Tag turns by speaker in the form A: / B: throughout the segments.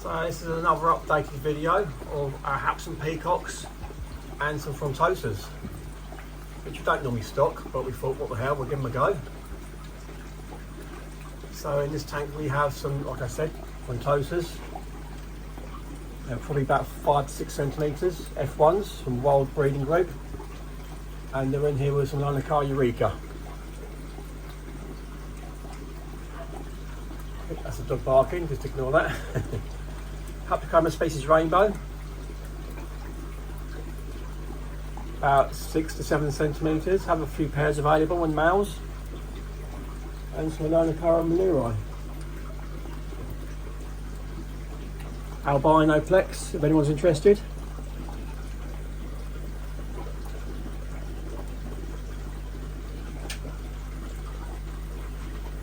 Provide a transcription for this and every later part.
A: So this is another updated video of our haps and peacocks and some frontosas, which we don't normally stock, but we thought, what the hell, we'll give them a go. So in this tank we have some, like I said, frontosas. They're probably about 5 to 6 centimetres, F1s from wild breeding group, and they're in here with some Lanacar Eureka. That's a dog barking, just ignore that. Hapticoma species rainbow, about 6 to 7 centimetres, have a few pairs available and males, and some Lanacar Maluri. Albino plex, if anyone's interested.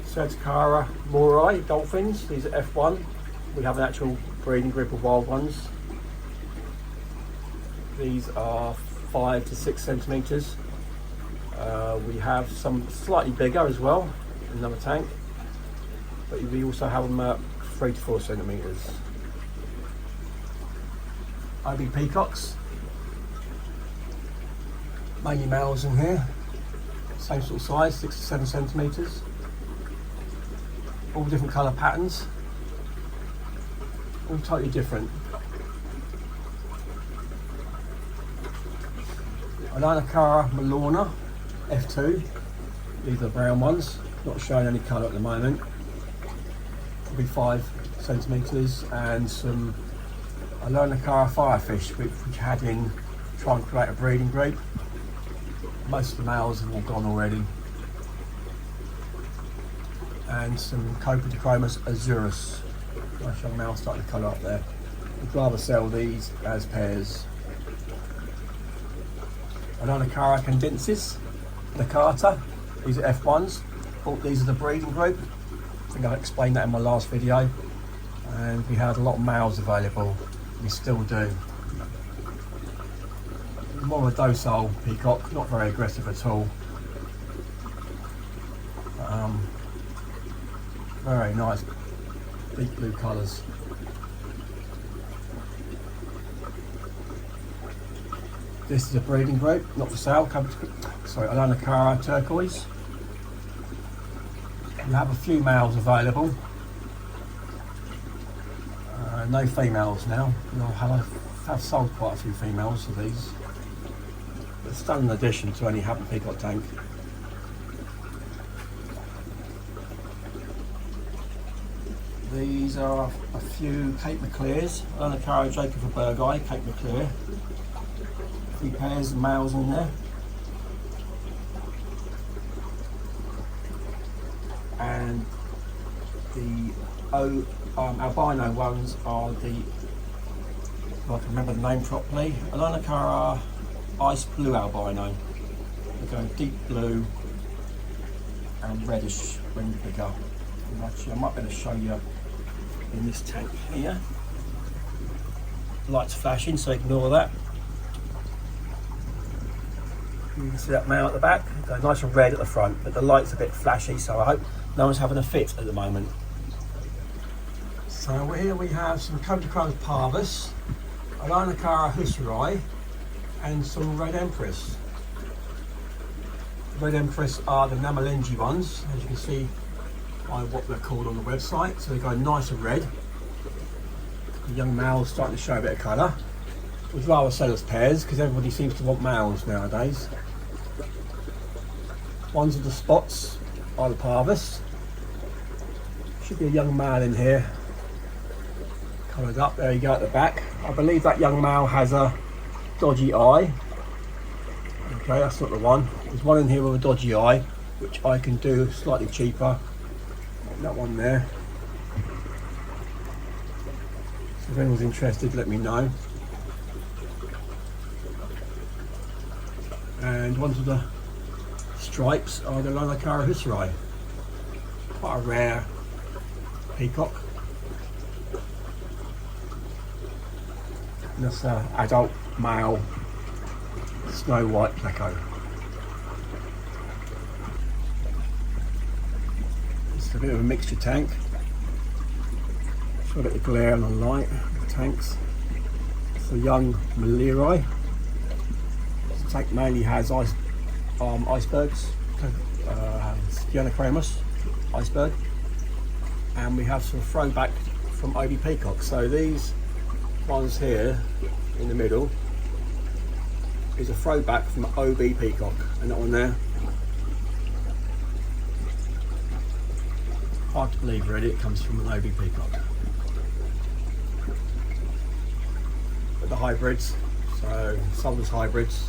A: Sedcara Morai dolphins, these are F1. We have an actual breeding group of wild ones. These are 5 to 6 centimetres. We have some slightly bigger as well in another tank, but we also have them at 3 to 4 centimetres. IB peacocks, mainly males in here, same sort of size, 6 to 7 centimetres. All different colour patterns, all totally different. Lanacar Malorna F2, these are brown ones, not showing any colour at the moment, probably 5 centimetres, and some Lanacar Firefish, which had in trying to create a breeding group. Most of the males have all gone already. And some Copodicromus azurus. Nice young male starting to colour up there. We'd rather sell these as pairs. Lanacar condensis, Nakata. These are F1s. These are the breeding group. I think I explained that in my last video. And we had a lot of males available. We still do. More of a docile peacock, not very aggressive at all. Very nice deep blue colours. This is a breeding group, not for sale. Sorry, Lanacar turquoise. We have a few males available. No females now. I've sold quite a few females of these. But it's done in addition to any Happy Peacock tank. These are a few Cape Maclears, Lanacar Jacob Cape Maclear. A few pairs of males in there. And the albino ones are the, if I can remember the name properly, Lanacar Ice Blue Albino. They go deep blue and reddish when you pick up. And actually, I might be able to show you in this tank here. Lights flashing, so ignore that. You can see that male at the back, they're nice and red at the front, but the light's a bit flashy, so I hope no one's having a fit at the moment. So here we have some Copodicromus parvus, a Lanacar husserai, and some Red Empress. Red Empress are the Namalengi ones, as you can see by what they're called on the website. So they go nice and red. The young male's starting to show a bit of colour. We'd rather sell as pairs because everybody seems to want males nowadays. Ones with the spots are the parvus. Should be a young male in here, coloured up. There you go at the back. I believe that young male has a dodgy eye. Okay, that's not the one. There's one in here with a dodgy eye, which I can do slightly cheaper. That one there. So if anyone's interested, let me know. And ones with the stripes are the Lanacar husserai. Quite a rare peacock. And that's an adult male snow white pleco. It's a bit of a mixture tank. for a bit of glare on the light, the tanks. It's a young Maliri. This tank mainly has icebergs, Stenochromis iceberg, and we have some throwback from OB Peacock. So these ones here in the middle is a throwback from OB Peacock, and that one there, hard to believe really, it comes from an OB Peacock. But the hybrids, so Solder's hybrids,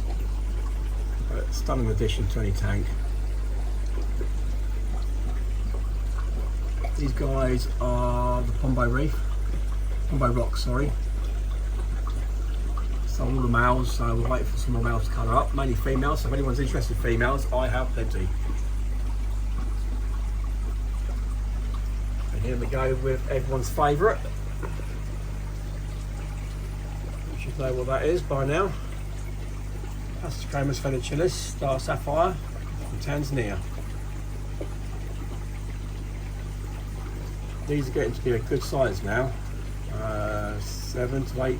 A: stunning addition to any tank. These guys are the Pombo Rock, sorry. So all the males, so we're waiting for some more males to colour up, mainly females, so if anyone's interested in females, I have plenty. And here we go with everyone's favourite. You should know what that is by now. That's the Chromis Fenicilis Star Sapphire from Tanzania. These are getting to be a good size now, 7 to 8,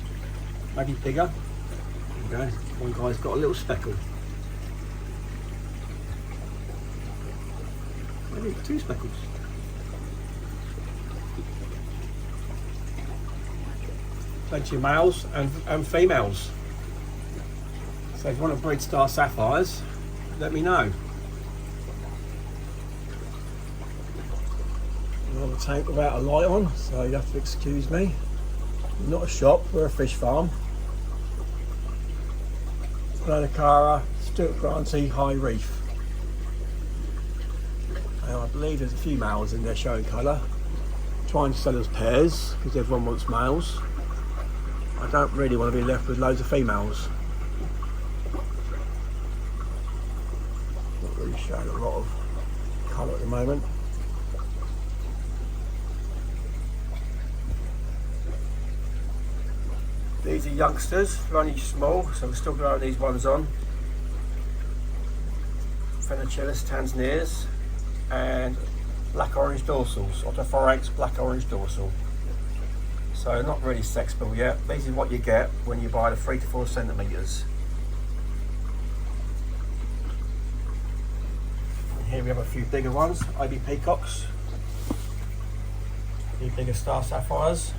A: maybe bigger. There you go. One guy's got a little speckle. Maybe 2 speckles. Plenty of males and females. So if you want to breed Star Sapphires, let me know. Another tank without a light on, so you have to excuse me. We're not a shop, we're a fish farm. Cara, Stuart Grantee High Reef. And I believe there's a few males in there showing colour. Trying to sell us pairs because everyone wants males. I don't really want to be left with loads of females. Not really showing a lot of colour at the moment. These are youngsters, they're only small, so we're still growing these ones on. Fenicilis Tanzanias and black orange dorsals, Otophorax black orange dorsal. So not really sexable yet. These are what you get when you buy the 3 to 4 centimetres. Here we have a few bigger ones, OB Peacocks, a few bigger Star Sapphires.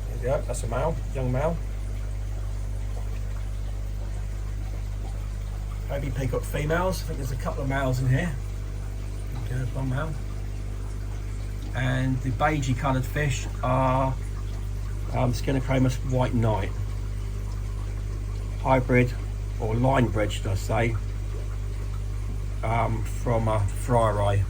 A: There we go, that's a male, young male. OB Peacock females, I think there's a couple of males in here. There's one male. And the beigey coloured fish are Stenochromis White Knight. Hybrid, or line bred should I say, from Friari.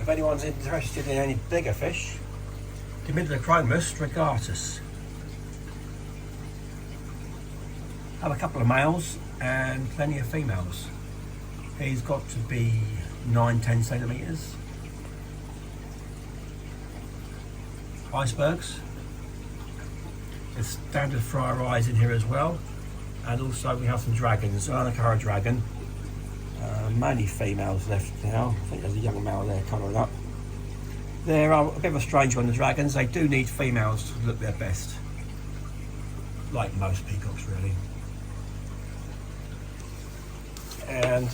A: If anyone's interested in any bigger fish, Juvenile regatus. Have a couple of males and plenty of females. He's got to be 9-10 centimetres. Icebergs. There's standard fryer eyes in here as well, and also we have some dragons. Anacara dragon. Mainly females left now. I think there's a young male there colouring up. They're a bit of a strange one, the dragons. They do need females to look their best, like most peacocks really. And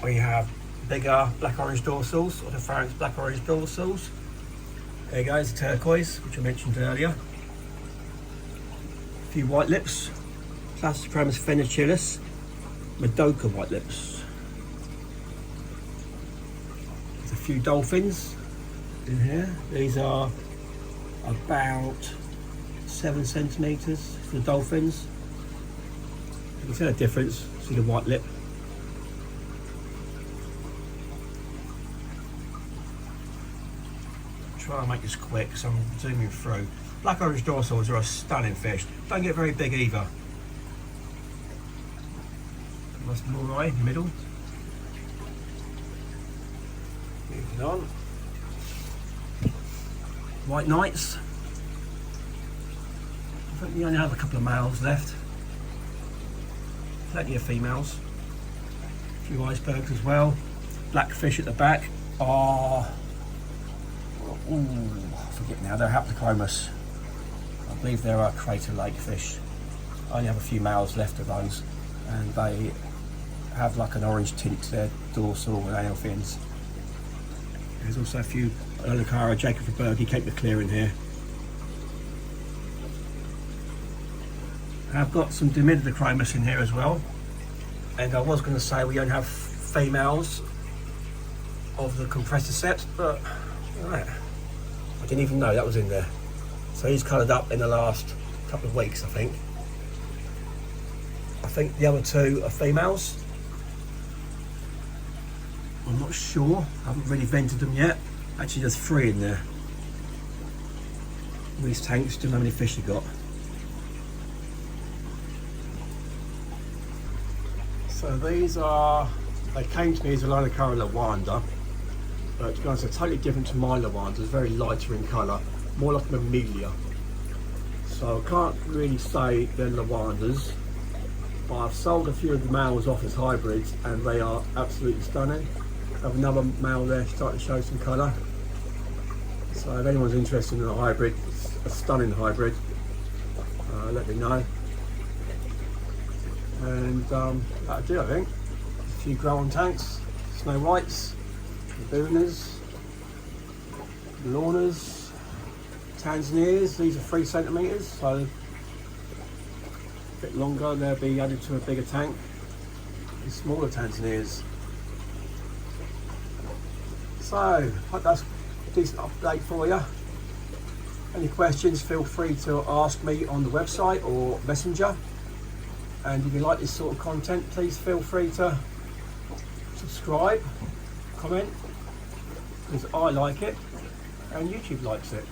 A: we have bigger black orange dorsals, or the Otophorax black orange dorsals. There you go, it's turquoise, which I mentioned earlier. A few white lips, Chromis Fenicilis, Madoka white lips. There's a few dolphins in here. These are about 7 centimetres for the dolphins. You can see the difference, see the white lip. Try and make this quick because I'm zooming through. Black orange dorsals are a stunning fish. Don't get very big either. That's more right in the middle. Moving on. White Knights. I think we only have a couple of males left. plenty of females. A few icebergs as well. Blackfish at the back are, I forget now, they're Haplochromis. I believe they're a crater lake fish. I only have a few males left of those, and they have like an orange tint to their dorsal and anal fins. There's also a few Alocara, Jacobsbergi, Cape Clear in here. I've got some Dimidiochromis in here as well, and I was going to say we only have females of the compressor set, but right, I didn't even know that was in there. So he's coloured up in the last couple of weeks, I think. I think the other two are females. I'm not sure, I haven't really vented them yet. Actually there's 3 in there. These tanks, don't know how many fish you've got. So these are, they came to me as a Alocara lavanda, but to be honest, they're totally different to my lavandas, very lighter in colour, more like a mammalia. So I can't really say they're lavandas, but I've sold a few of the males off as hybrids and they are absolutely stunning. I have another male there starting to show some colour. So if anyone's interested in a hybrid, a stunning hybrid, let me know. And that'll do, I think. A few grow-on tanks, snow whites, Labunas, Lornas, Tanzanias. These are 3 centimetres, so a bit longer, they'll be added to a bigger tank. And smaller Tanzanias. So, hope that's a decent update for you. Any questions, feel free to ask me on the website or Messenger. And if you like this sort of content, please feel free to subscribe, comment, because I like it and YouTube likes it.